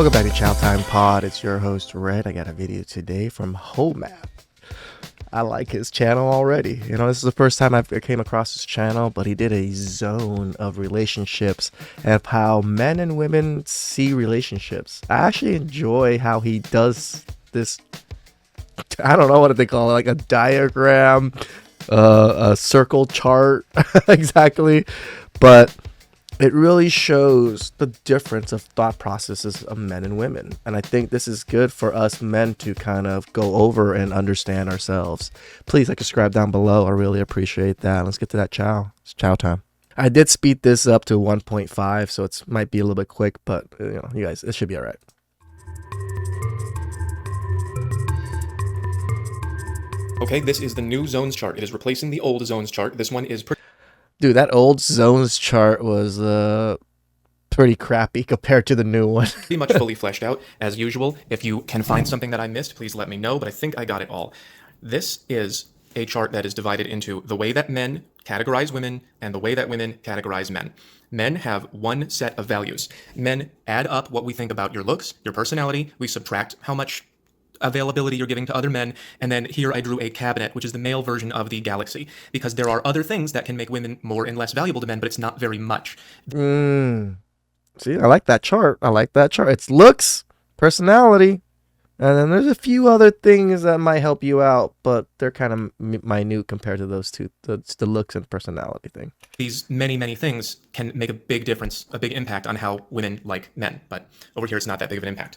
Welcome back to Chow Time Pod. It's your host, Red. I got a video today from Homap. I like his channel already. This is the first time I came across his channel, but he did a zone of relationships and how men and women see relationships. I actually enjoy how he does this. I don't know what they call it, like a diagram, a circle chart, exactly. But it really shows the difference of thought processes of men and women. And I think this is good for us men to kind of go over and understand ourselves. Please subscribe down below. I really appreciate that. Let's get to that chow. It's chow time. I did speed this up to 1.5, so it might be a little bit quick, but you guys, it should be all right. Okay, this is the new zones chart. It is replacing the old zones chart. This one is Dude, that old zones chart was pretty crappy compared to the new one. pretty much fully fleshed out. As usual, if you can find something that I missed, please let me know, but I think I got it all. This is a chart that is divided into the way that men categorize women and the way that women categorize men. Men have one set of values. Men add up what we think about your looks, your personality. We subtract how much availability you're giving to other men, and then here I drew a cabinet, which is the male version of the galaxy, because there are other things that can make women more and less valuable to men, but it's not very much. See, I like that chart. It's looks, personality, and then there's a few other things that might help you out, but they're kind of minute compared to those two, the looks and personality thing. These many things can make a big difference, a big impact on how women like men, but over here it's not that big of an impact.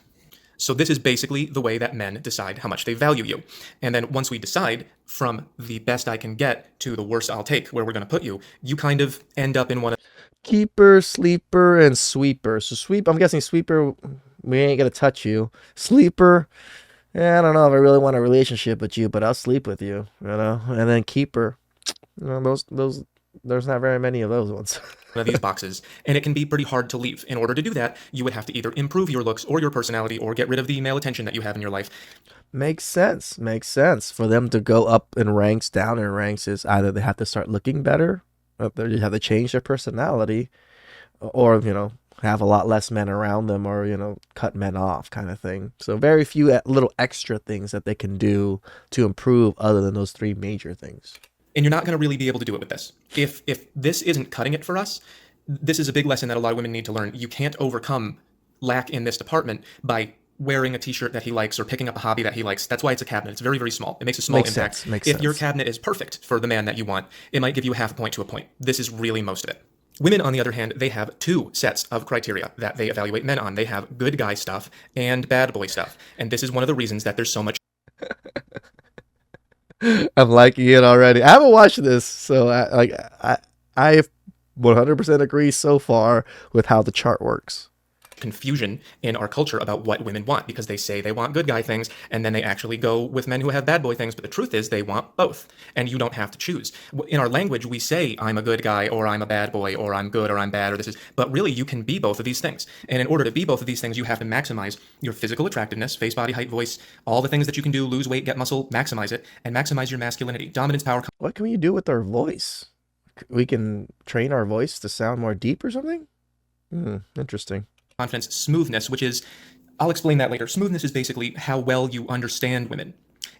So this is basically the way that men decide how much they value you. And then once we decide from the best I can get to the worst I'll take, where we're going to put you, you kind of end up in one of Keeper, sleeper, and sweeper. So I'm guessing sweeper, we ain't going to touch you. Sleeper, I don't know if I really want a relationship with you, but I'll sleep with you, And then keeper, those there's not very many of those ones. one of these boxes, and it can be pretty hard to leave. In order to do that, you would have to either improve your looks or your personality or get rid of the male attention that you have in your life. Makes sense. For them to go up in ranks, down in ranks, is either they have to start looking better, or they have to change their personality, or, have a lot less men around them, or, cut men off kind of thing. So very few little extra things that they can do to improve other than those three major things. And you're not going to really be able to do it with this. If this isn't cutting it for us, this is a big lesson that a lot of women need to learn. You can't overcome lack in this department by wearing a t-shirt that he likes or picking up a hobby that he likes. That's why it's a cabinet. It's very, very small. It makes a small impact. If your cabinet is perfect for the man that you want, it might give you half a point to a point. This is really most of it. Women, on the other hand, they have two sets of criteria that they evaluate men on. They have good guy stuff and bad boy stuff. And this is one of the reasons that there's so much I'm liking it already. I haven't watched this, so I 100% agree so far with how the chart works. Confusion in our culture about what women want, because they say they want good guy things and then they actually go with men who have bad boy things, but the truth is they want both, and you don't have to choose. In our language, we say I'm a good guy or I'm a bad boy or I'm good or I'm bad or this is, but really you can be both of these things. And in order to be both of these things, you have to maximize your physical attractiveness, face, body, height, voice, all the things that you can do, lose weight, get muscle, maximize it, and maximize your masculinity, dominance, power. What can we do with our voice? We can train our voice to sound more deep or something? Interesting. Confidence, smoothness, which is, I'll explain that later. Smoothness is basically how well you understand women.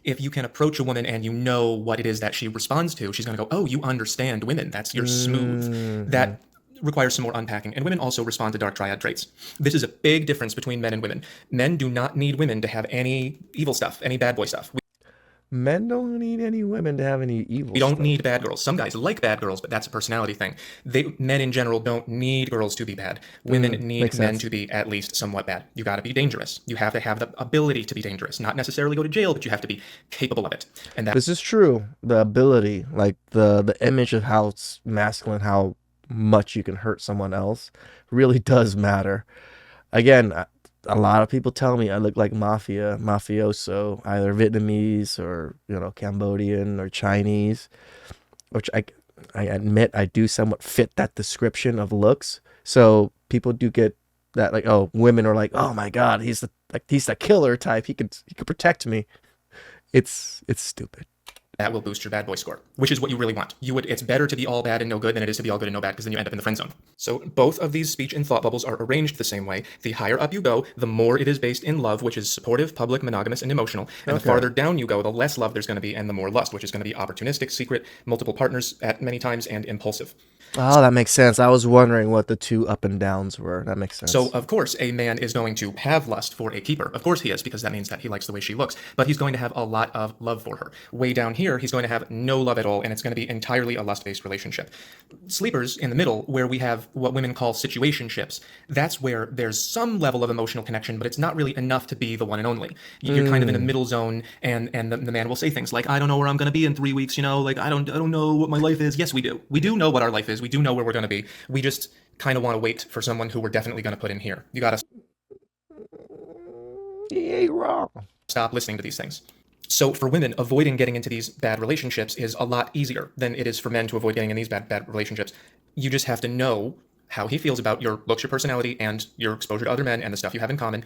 If you can approach a woman and you know what it is that she responds to, she's going to go, oh, you understand women. You're smooth. That requires some more unpacking. And women also respond to dark triad traits. This is a big difference between men and women. Men do not need women to have any evil stuff, any bad boy stuff. Men don't need any women to have any evil We don't stuff. need bad girls. Some guys like bad girls, but that's a personality thing. Men in general don't need girls to be bad. Women need men to be at least somewhat bad. You got to be dangerous. You have to have the ability to be dangerous. Not necessarily go to jail, but you have to be capable of it. And this is true. The ability, like the image of how it's masculine, how much you can hurt someone else, really does matter. Again, a lot of people tell me I look like mafioso, either Vietnamese or, Cambodian or Chinese, which I admit I do somewhat fit that description of looks. So people do get that, like, oh, women are like, oh my God, he's the killer type. He could protect me. It's stupid. that will boost your bad boy score, which is what you really want. It's better to be all bad and no good than it is to be all good and no bad, because then you end up in the friend zone. So both of these speech and thought bubbles are arranged the same way. The higher up you go, the more it is based in love, which is supportive, public, monogamous, and emotional. And the farther down you go, the less love there's going to be and the more lust, which is going to be opportunistic, secret, multiple partners at many times, and impulsive. Oh, that makes sense. I was wondering what the two up and downs were. That makes sense. So, of course, a man is going to have lust for a keeper. Of course he is, because that means that he likes the way she looks. But he's going to have a lot of love for her. Way down here, he's going to have no love at all, and it's going to be entirely a lust-based relationship. Sleepers, in the middle, where we have what women call situationships, that's where there's some level of emotional connection, but it's not really enough to be the one and only. You're kind of in a middle zone, and the man will say things like, I don't know where I'm going to be in 3 weeks, like, I don't know what my life is. Yes, we do. We do know what our life is. We do know where we're going to be. We just kind of want to wait for someone who we're definitely going to put in here. You got to He ain't wrong. stop listening to these things. So for women, avoiding getting into these bad relationships is a lot easier than it is for men to avoid getting in these bad relationships. You just have to know how he feels about your looks, your personality, and your exposure to other men and the stuff you have in common.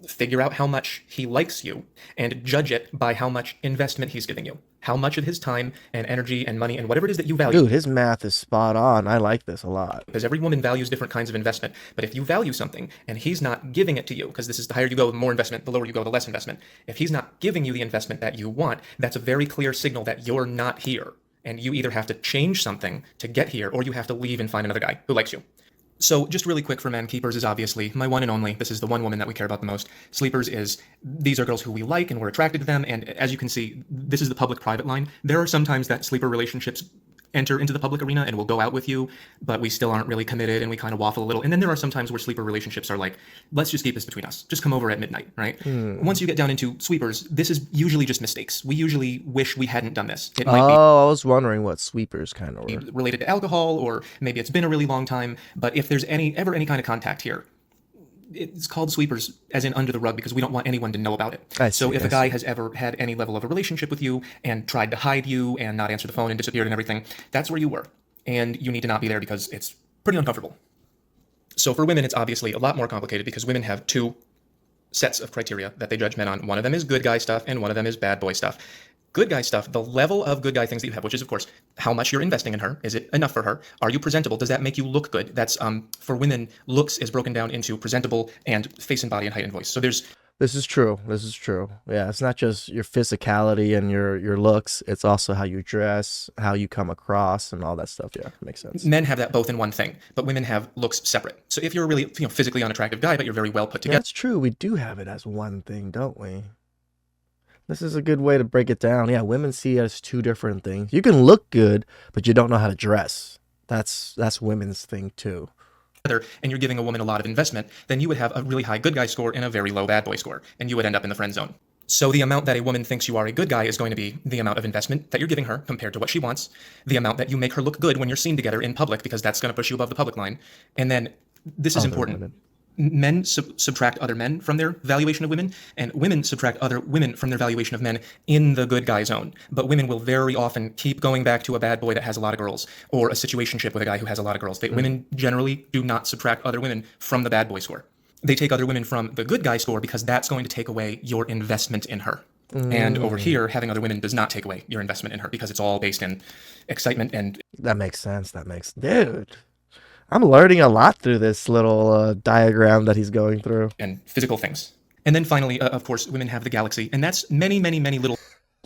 Figure out how much he likes you and judge it by how much investment he's giving you. How much of his time and energy and money and whatever it is that you value. Dude, his math is spot on. I like this a lot. Because every woman values different kinds of investment. But if you value something and he's not giving it to you, because this is the higher you go, the more investment, the lower you go, the less investment. If he's not giving you the investment that you want, that's a very clear signal that you're not here. And you either have to change something to get here, or you have to leave and find another guy who likes you. So just really quick for men, keepers is obviously my one and only. This is the one woman that we care about the most. Sleepers these are girls who we like and we're attracted to them. And as you can see, this is the public-private line. There are sometimes that sleeper relationships enter into the public arena and we'll go out with you, but we still aren't really committed and we kind of waffle a little. And then there are some times where sleeper relationships are like, let's just keep this between us. Just come over at midnight, right? Once you get down into sweepers, this is usually just mistakes. We usually wish we hadn't done this. It might be I was wondering what sweepers kind of were. related to alcohol, or maybe it's been a really long time. But if there's ever any kind of contact here, it's called sweepers, as in under the rug, because we don't want anyone to know about it. So if a guy has ever had any level of a relationship with you and tried to hide you and not answer the phone and disappeared and everything, that's where you were. And you need to not be there because it's pretty uncomfortable. So for women, it's obviously a lot more complicated because women have two sets of criteria that they judge men on. One of them is good guy stuff and one of them is bad boy stuff. Good guy stuff, the level of good guy things that you have, which is, of course, how much you're investing in her. Is it enough for her? Are you presentable? Does that make you look good? That's, for women, looks is broken down into presentable and face and body and height and voice. So there's... This is true. Yeah, it's not just your physicality and your looks. It's also how you dress, how you come across, and all that stuff. Yeah, makes sense. Men have that both in one thing, but women have looks separate. So if you're a really physically unattractive guy, but you're very well put together... That's true. We do have it as one thing, don't we? This is a good way to break it down. Yeah, women see it as two different things. You can look good, but you don't know how to dress. That's women's thing too. And you're giving a woman a lot of investment, then you would have a really high good guy score and a very low bad boy score, and you would end up in the friend zone. So the amount that a woman thinks you are a good guy is going to be the amount of investment that you're giving her compared to what she wants, the amount that you make her look good when you're seen together in public, because that's going to push you above the public line. And then this is important. Women. Men subtract other men from their valuation of women, and women subtract other women from their valuation of men in the good guy zone. But women will very often keep going back to a bad boy that has a lot of girls, or a situationship with a guy who has a lot of girls. Women generally do not subtract other women from the bad boy score. They take other women from the good guy score because that's going to take away your investment in her. And over here, having other women does not take away your investment in her because it's all based in excitement and... That makes sense. Dude, I'm learning a lot through this little diagram that he's going through. And physical things. And then finally, of course, women have the galaxy. And that's many, many, many little...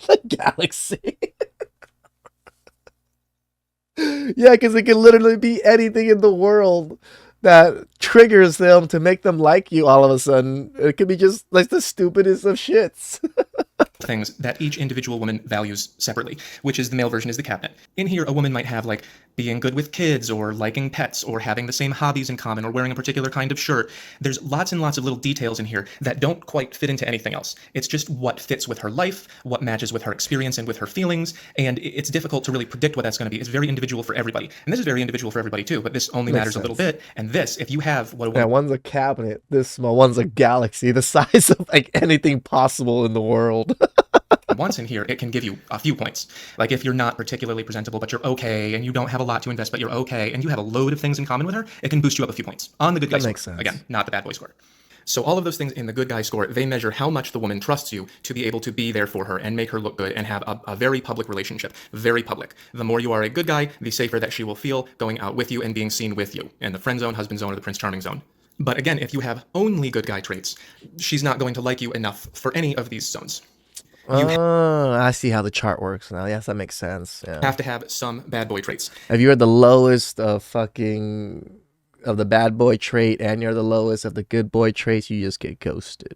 The galaxy. Yeah, because it can literally be anything in the world that triggers them to make them like you all of a sudden. It could be just like the stupidest of shits. Things that each individual woman values separately, which is the male version is the cabinet. In here, a woman might have like being good with kids or liking pets or having the same hobbies in common or wearing a particular kind of shirt. There's lots and lots of little details in here that don't quite fit into anything else. It's just what fits with her life, what matches with her experience and with her feelings, and it's difficult to really predict what that's going to be. It's very individual for everybody. And this is very individual for everybody too, but this only matters a little bit. And this, if you have what a woman... Yeah, one's a cabinet, this small, one's a galaxy, the size of like anything possible in the world. Once in here, it can give you a few points. Like if you're not particularly presentable, but you're okay, and you don't have a lot to invest, but you're okay, and you have a load of things in common with her, it can boost you up a few points on the good guy score. Makes sense. Again, not the bad boy score. So all of those things in the good guy score, they measure how much the woman trusts you to be able to be there for her and make her look good and have a very public relationship. Very public. The more you are a good guy, the safer that she will feel going out with you and being seen with you. In the friend zone, husband zone, or the Prince Charming zone. But again, if you have only good guy traits, she's not going to like you enough for any of these zones. Oh, I see how the chart works now. Yes, that makes sense. Yeah. Have to have some bad boy traits. If you're the lowest of the bad boy trait and you're the lowest of the good boy traits, you just get ghosted.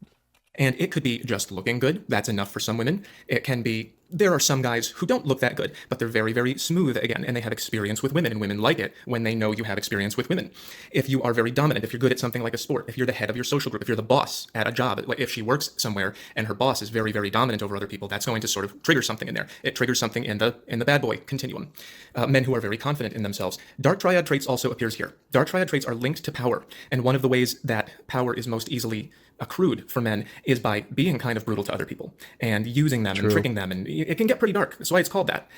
And it could be just looking good. That's enough for some women. It can be, there are some guys who don't look that good, but they're very, very smooth again, and they have experience with women, and women like it when they know you have experience with women. If you are very dominant, if you're good at something like a sport, if you're the head of your social group, if you're the boss at a job, if she works somewhere and her boss is very, very dominant over other people, that's going to sort of trigger something in there. It triggers something in the bad boy continuum. Men who are very confident in themselves. Dark triad traits also appears here. Dark triad traits are linked to power, and one of the ways that power is most easily accrued for men is by being kind of brutal to other people and using them and tricking them, and it can get pretty dark. That's why it's called that.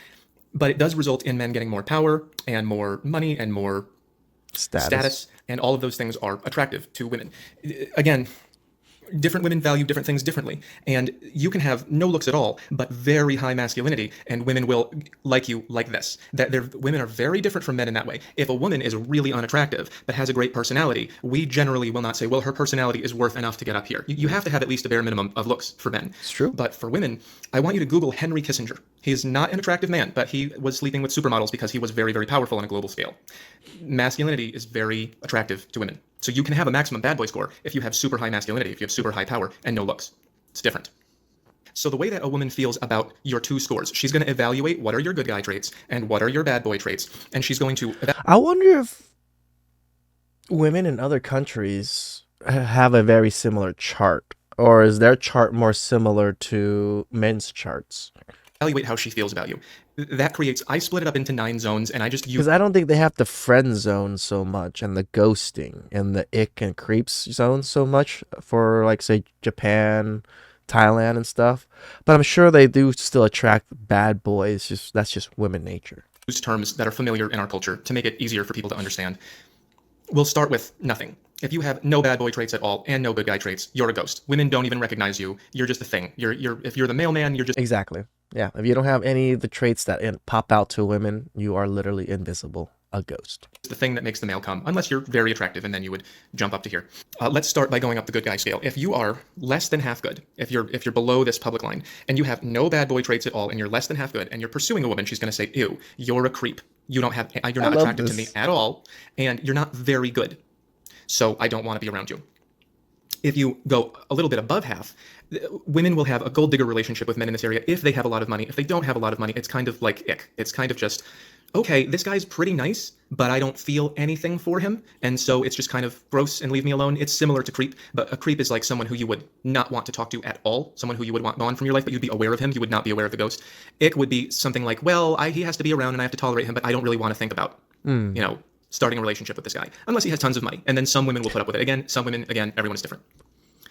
But it does result in men getting more power and more money and more status, and all of those things are attractive to women. Again, different women value different things differently, and you can have no looks at all but very high masculinity, and women will like you like this. Women are very different from men in that way. If a woman is really unattractive but has a great personality, we generally will not say, well, her personality is worth enough to get up here. You have to have at least a bare minimum of looks for men. It's true. But for women, I want you to Google Henry Kissinger. He is not an attractive man, but he was sleeping with supermodels because he was very, very powerful on a global scale. Masculinity is very attractive to women. So you can have a maximum bad boy score if you have super high masculinity, if you have super high power and no looks. It's different. So the way that a woman feels about your two scores, she's going to evaluate what are your good guy traits and what are your bad boy traits, and she's going to I wonder if women in other countries have a very similar chart, or is their chart more similar to men's charts? evaluate how she feels about you. That creates, I split it up into 9 zones, and I just use... Because I don't think they have the friend zone so much, and the ghosting, and the ick and creeps zone so much for, like, say, Japan, Thailand, and stuff. But I'm sure they do still attract bad boys. That's just women nature. Use terms that are familiar in our culture to make it easier for people to understand. We'll start with nothing. If you have no bad boy traits at all and no good guy traits, you're a ghost. Women don't even recognize you. You're just a thing. If you're the mailman, you're just... Exactly. Yeah. If you don't have any of the traits that pop out to women, you are literally invisible. A ghost. The thing that makes the mail come, unless you're very attractive, and then you would jump up to here. Let's start by going up the good guy scale. If you are less than half good, if you're below this public line, and you have no bad boy traits at all, and you're less than half good, and you're pursuing a woman, she's going to say, "Ew, you're a creep. You're not attractive to me at all, and you're not very good. So I don't want to be around you." If you go a little bit above half, women will have a gold digger relationship with men in this area if they have a lot of money. If they don't have a lot of money, it's kind of like ick. It's kind of just, okay, this guy's pretty nice, but I don't feel anything for him, and so it's just kind of gross and leave me alone. It's similar to creep, but a creep is like someone who you would not want to talk to at all, someone who you would want gone from your life, but you'd be aware of him. You would not be aware of the ghost. Ick would be something like, well, he has to be around and I have to tolerate him, but I don't really want to think about, starting a relationship with this guy, unless he has tons of money. And then some women will put up with it. Again, some women, everyone is different.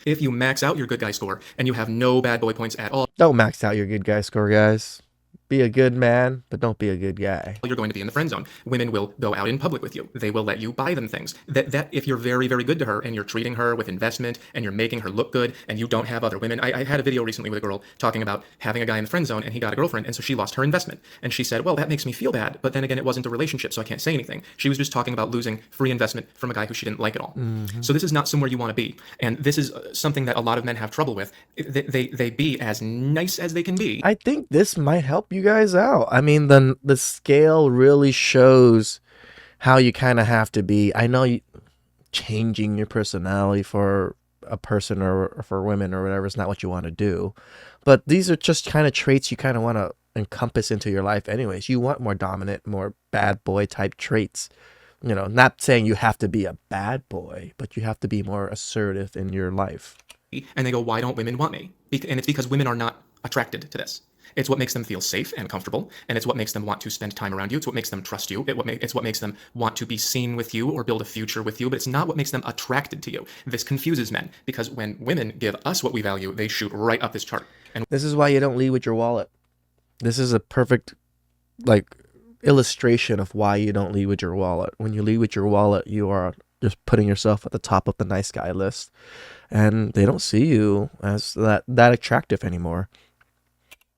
If you max out your good guy score and you have no bad boy points at all, don't max out your good guy score, guys. Be a good man, but don't be a good guy. You're going to be in the friend zone. Women will go out in public with you. They will let you buy them things. That if you're very, very good to her and you're treating her with investment and you're making her look good and you don't have other women. I had a video recently with a girl talking about having a guy in the friend zone and he got a girlfriend, and so she lost her investment. And she said, well, that makes me feel bad, but then again, it wasn't a relationship, so I can't say anything. She was just talking about losing free investment from a guy who she didn't like at all. Mm-hmm. So this is not somewhere you want to be. And this is something that a lot of men have trouble with. They be as nice as they can be. I think this might help you guys out. I mean, the scale really shows how you kind of have to be. I know changing your personality for a person or for women or whatever is not what you want to do. But these are just kind of traits you kind of want to encompass into your life anyways. You want more dominant, more bad boy type traits. Not saying you have to be a bad boy, but you have to be more assertive in your life. And they go, why don't women want me? And it's because women are not attracted to this. It's what makes them feel safe and comfortable, and it's what makes them want to spend time around you. It's what makes them trust you. It's what makes them want to be seen with you or build a future with you, but it's not what makes them attracted to you. This confuses men, because when women give us what we value, they shoot right up this chart. And this is why you don't lead with your wallet. This is a perfect, illustration of why you don't lead with your wallet. When you lead with your wallet, you're just putting yourself at the top of the nice guy list, and they don't see you as that attractive anymore.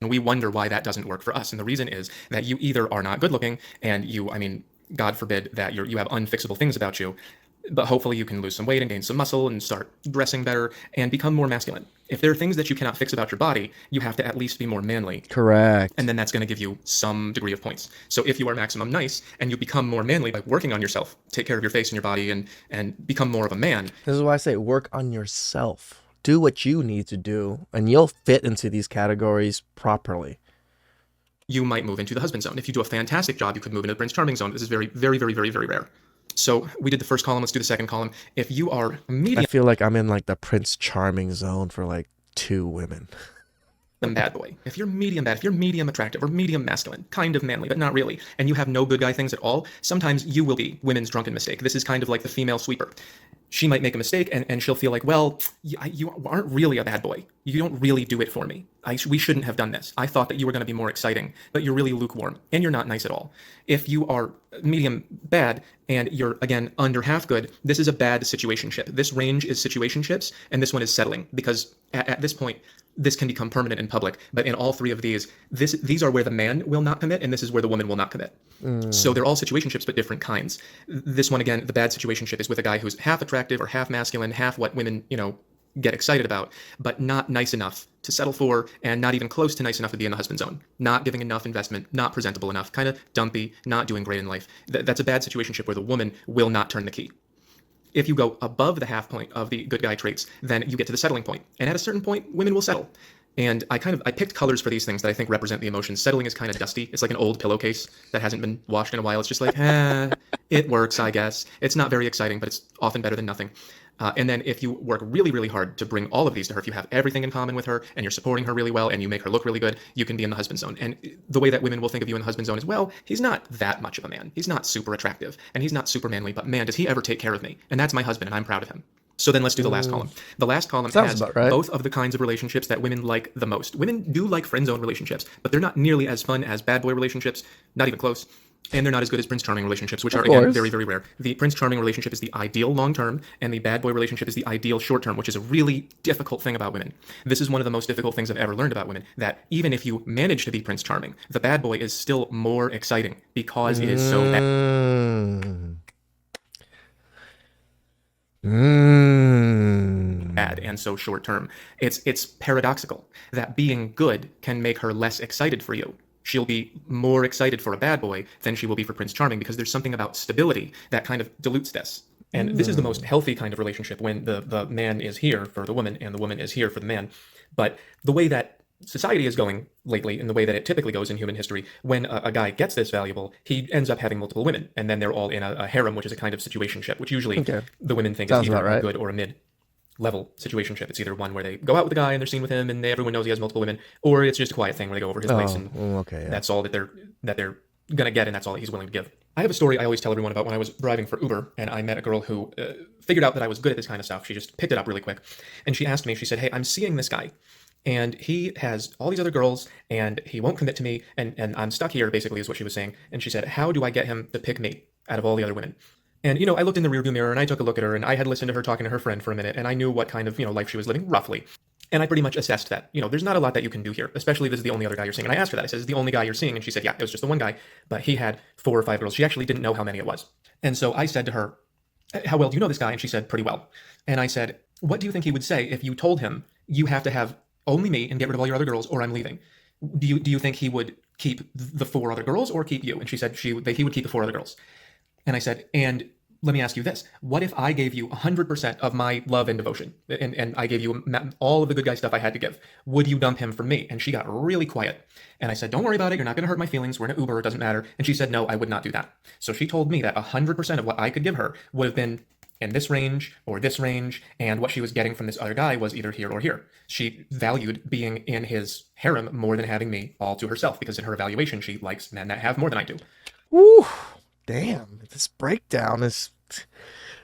And we wonder why that doesn't work for us. And the reason is that you either are not good looking and God forbid that you have unfixable things about you, but hopefully you can lose some weight and gain some muscle and start dressing better and become more masculine. If there are things that you cannot fix about your body, you have to at least be more manly. Correct. And then that's going to give you some degree of points. So if you are maximum nice and you become more manly by working on yourself, take care of your face and your body and become more of a man. This is why I say work on yourself. Do what you need to do, and you'll fit into these categories properly. You might move into the husband zone. If you do a fantastic job, you could move into the Prince Charming zone. This is very, very, very, very, very rare. So we did the first column. Let's do the second column. If you are medium I feel like I'm in like the Prince Charming zone for like 2 women. bad boy, if you're medium bad, if you're medium attractive or medium masculine, kind of manly, but not really, and you have no good guy things at all, sometimes you will be women's drunken mistake. This is kind of like the female sweeper. She might make a mistake and she'll feel like, well, you aren't really a bad boy. You don't really do it for me. We shouldn't have done this. I thought that you were going to be more exciting, but you're really lukewarm and you're not nice at all. If you are medium bad and you're, again, under half good, this is a bad situationship. This range is situationships and this one is settling because at this point, this can become permanent in public. But in all 3 of these are where the man will not commit and this is where the woman will not commit. So they're all situationships, but different kinds. This one, again, the bad situationship is with a guy who's half attractive or half masculine, half what women, get excited about, but not nice enough to settle for and not even close to nice enough to be in the husband zone. Not giving enough investment, not presentable enough, kind of dumpy, not doing great in life. That's a bad situationship where the woman will not turn the key. If you go above the half point of the good guy traits, then you get to the settling point. And at a certain point, women will settle. And I picked colors for these things that I think represent the emotions. Settling is kind of dusty. It's like an old pillowcase that hasn't been washed in a while. It's just like, it works, I guess. It's not very exciting, but it's often better than nothing. And then if you work really, really hard to bring all of these to her, if you have everything in common with her and you're supporting her really well and you make her look really good, you can be in the husband zone. And the way that women will think of you in the husband zone is, well, he's not that much of a man. He's not super attractive and he's not super manly, but man, does he ever take care of me? And that's my husband and I'm proud of him. So then let's do the last column. The last column has right. both of the kinds of relationships that women like the most. Women do like friend zone relationships, but they're not nearly as fun as bad boy relationships, not even close. And they're not as good as Prince Charming relationships, which are, again, very, very rare. The Prince Charming relationship is the ideal long-term, and the bad boy relationship is the ideal short-term, which is a really difficult thing about women. This is one of the most difficult things I've ever learned about women, that even if you manage to be Prince Charming, the bad boy is still more exciting because it is so bad and so short-term. It's paradoxical that being good can make her less excited for you. She'll be more excited for a bad boy than she will be for Prince Charming because there's something about stability that kind of dilutes this. And this is the most healthy kind of relationship when the man is here for the woman and the woman is here for the man. But the way that society is going lately, in the way that it typically goes in human history, when a guy gets this valuable, he ends up having multiple women. And then they're all in a harem, which is a kind of situationship, which usually the women think is either a good or a mid-level situationship. It's either one where they go out with the guy and they're seen with him and everyone knows he has multiple women, or it's just a quiet thing where they go over his place and that's all that they're gonna get and that's all that he's willing to give. I have a story I always tell everyone about when I was driving for Uber and I met a girl who figured out that I was good at this kind of stuff. She just picked it up really quick. And she asked me, she said, hey, I'm seeing this guy and he has all these other girls and he won't commit to me and I'm stuck here, basically is what she was saying. And she said, how do I get him to pick me out of all the other women? And, I looked in the rearview mirror and I took a look at her and I had listened to her talking to her friend for a minute and I knew what kind of, life she was living roughly. And I pretty much assessed that, there's not a lot that you can do here, especially if this is the only other guy you're seeing. And I asked her that. I said, is the only guy you're seeing? And she said, yeah, it was just the one guy, but he had 4 or 5 girls. She actually didn't know how many it was. And so I said to her, how well do you know this guy? And she said, pretty well. And I said, what do you think he would say if you told him you have to have only me and get rid of all your other girls or I'm leaving? Do you think he would keep the 4 other girls or keep you? And she said he would keep the 4 other girls. And I said, and let me ask you this. What if I gave you 100% of my love and devotion and I gave you all of the good guy stuff I had to give? Would you dump him for me? And she got really quiet. And I said, don't worry about it. You're not going to hurt my feelings. We're in an Uber. It doesn't matter. And she said, no, I would not do that. So she told me that 100% of what I could give her would have been in this range or this range. And what she was getting from this other guy was either here or here. She valued being in his harem more than having me all to herself because in her evaluation, she likes men that have more than I do. Woo! Damn, this breakdown is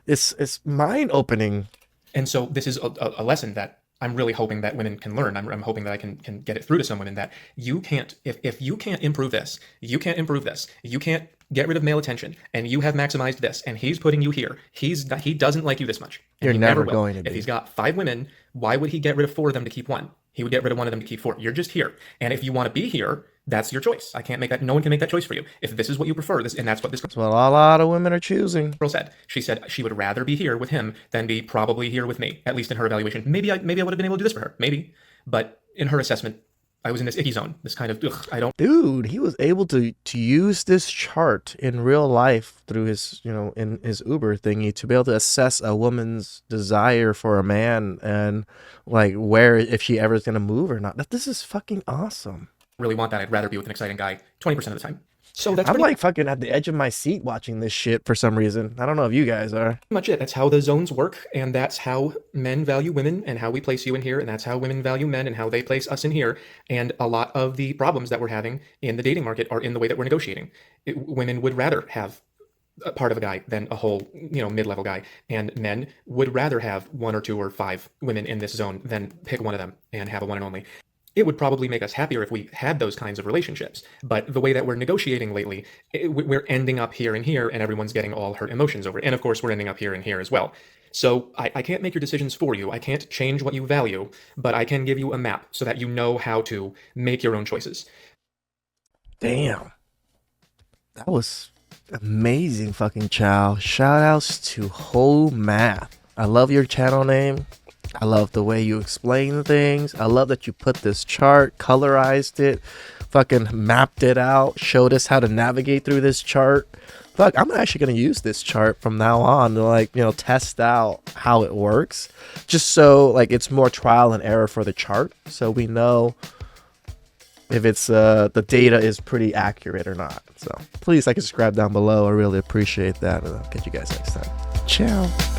it's mind-opening. And so this is a lesson that I'm really hoping that women can learn. I'm hoping that I can get it through to some women that you can't, if you can't improve this, you can't improve this, you can't get rid of male attention, and you have maximized this, and he's putting you here. He doesn't like you this much. And You're he never will. going to If be. he's got 5 women, why would he get rid of 4 of them to keep 1? He would get rid of 1 of them to keep 4. You're just here. And if you want to be here, that's your choice. I can't make that. No one can make that choice for you. If this is what you prefer, this, and that's what this That's what a lot of women are choosing. girl said. She said she would rather be here with him than be probably here with me, at least in her evaluation. Maybe I would have been able to do this for her. Maybe. But in her assessment, I was in this icky zone. This kind of, I don't. Dude, he was able to use this chart in real life through his, in his Uber thingy to be able to assess a woman's desire for a man and like where, if she ever is going to move or not. This is fucking awesome. Really want that. I'd rather be with an exciting guy 20% of the time. So that's I'm pretty like fucking at the edge of my seat watching this shit for some reason. I don't know if you guys are. much it. That's how the zones work, and that's how men value women and how we place you in here, and that's how women value men and how they place us in here. And a lot of the problems that we're having in the dating market are in the way that we're negotiating. Women would rather have a part of a guy than a whole, mid-level guy, and men would rather have 1 or 2 or 5 women in this zone than pick one of them and have a one and only. It would probably make us happier if we had those kinds of relationships. But the way that we're negotiating lately, we're ending up here and here, and everyone's getting all hurt emotions over it. And of course, we're ending up here and here as well. So I can't make your decisions for you. I can't change what you value, but I can give you a map so that you know how to make your own choices. Damn. That was amazing, fucking Chow. Shout outs to Whole Math. I love your channel name. I love the way you explain things. I love that you put this chart, colorized it, fucking mapped it out, showed us how to navigate through this chart. Fuck, I'm actually going to use this chart from now on to test out how it works. Just so it's more trial and error for the chart. So we know if it's the data is pretty accurate or not. So please like and subscribe down below. I really appreciate that. And I'll catch you guys next time. Ciao.